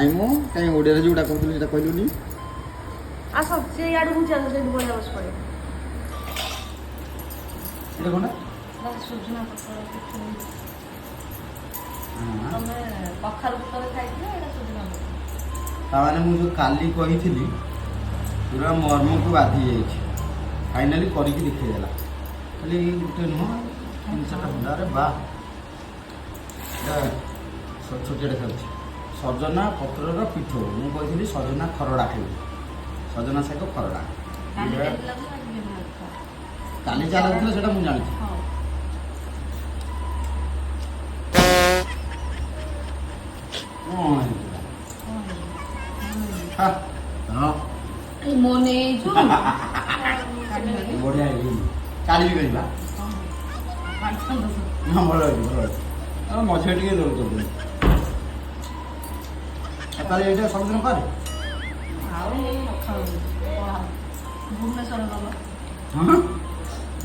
ନାଇଁ ମୁଁ କାଇଁ ଓଡ଼ିଆରେ ଯୋଉଟା କହୁଥିଲି ସେଟା କହିଲୁନି। ଆସ ସେ ଇଆଡ଼େ ଘୁଞ୍ଚି ଆସ ସେଇଠି ବଇଲା ବସି ପଡ଼ିବ। ଏଇଟା କଣ? ସୁଜୁନା ପତ୍ର ପିଠଉ। ହଁ। ତମେ କଖାରୁ ପତ୍ର ଖାଇଥିଲେ ଏଇଟା ସୁଜୁନା ପତ୍ର। ତାମାନେ ମୁଁ ଯୋଉ କାଲି କହିଥିଲି ପୁରା ମର୍ମକୁ ବାଧି ଯାଇଛି। ଫାଇନାଲି କରିକି ଦେଖେଇଦେଲା। ଖାଲି ଗୋଟେ ନୁହଁ ଜିନିଷଟା ହେଲା ଆରେ ବା ଛୋଟିଆ ଦେଖାଯାଉଛି। ସଜନା ପତ୍ରର ପିଠଉ। ମୁଁ କହିଥିଲି ସଜନା ଖରଡ଼ା ଖାଇବି। ସଜନା ଶାଗ ଖରଡ଼ା। କାଲି ଖାଇଥିଲା ମୁଁ ଆଜି ଖାଇଥିଲି। କାଲି ଯାହା ଲାଗୁଥିଲା ସେଇଟା ମୁଁ ଜାଣିଛି। ହଁ। ମୋ ନେଇଛୁ ବଢ଼ିଆ ହେଇଛି। କାଲି ବି କରିବା। ହଁ ଭଲ ହେଇଛି ଭଲ ହେଇଛି। ମଝିରେ ଟିକେ ଦଉଛନ୍ତି। ତାହେଲେ ଏଇଟା ସବୁଦିନ କରେ। ଆଉ ଭୁବନେଶ୍ୱର ଗଲ ହଁ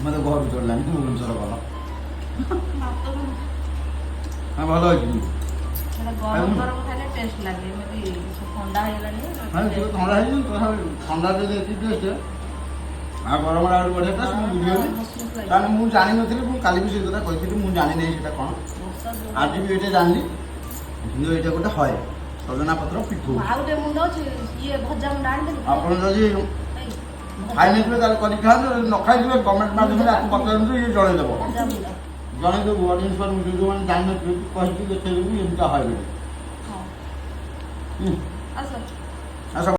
ମୋତେ ଘରୁ ଚଳିଲାନି ଭୁବନେଶ୍ୱର ଗଲ। ହଁ ଭଲ ହେଇଛି। ଗରମ ଗରମ ଖାଇଲେ ଟେଷ୍ଟ ଲାଗେ। ଏମିତି ଥଣ୍ଡା ହେଇଗଲାଣି ଥଣ୍ଡା ହେଇଛି ଥଣ୍ଡା ଯଦି ଏତିକି ଟେଷ୍ଟ ଆଉ ଗରମ ଆହୁରି ବଢ଼ିଆ ଟେଷ୍ଟ ମୁଁ ବୁଝିଗଲି। କାରଣ ମୁଁ ଜାଣିନଥିଲି ମୁଁ କାଲି ବି ସେ କଥା କହିଥିଲି ମୁଁ ଜାଣିନି ସେଇଟା କ'ଣ। ଆଜି ବି ଏଇଟା ଜାଣିଲି କିନ୍ତୁ ଏଇଟା ଗୋଟେ ହଏ ସଜନା ପତ୍ର ପିଠଉ। ଆଉ ଗୋଟେ ମୁଣ୍ଡ ଅଛି ଇଏ ଭଜା ମୁଣ୍ଡ ଆଣିଦେଲି। ଆପଣ ଯଦି ଖାଇନଥିବେ ତାହେଲେ କରିକି ଖାଆନ୍ତୁ। ଯଦି ନ ଖାଇଥିବେ କମେଣ୍ଟ ମାଧ୍ୟମରେ ଆକୁ ପଚାରନ୍ତୁ ଇଏ ଜଣେଇଦେବ। ଜଣେଇଦେବୁ ଅଡ଼ିଏନ୍ସ ମାନଙ୍କୁ ଯେଉଁମାନେ ଜାଣିନଥିବେ କହିକି ଦେଖେଇଦେବୁ ଏମିତି ହଏ ବୋଲି। ଆସ। ଆସ।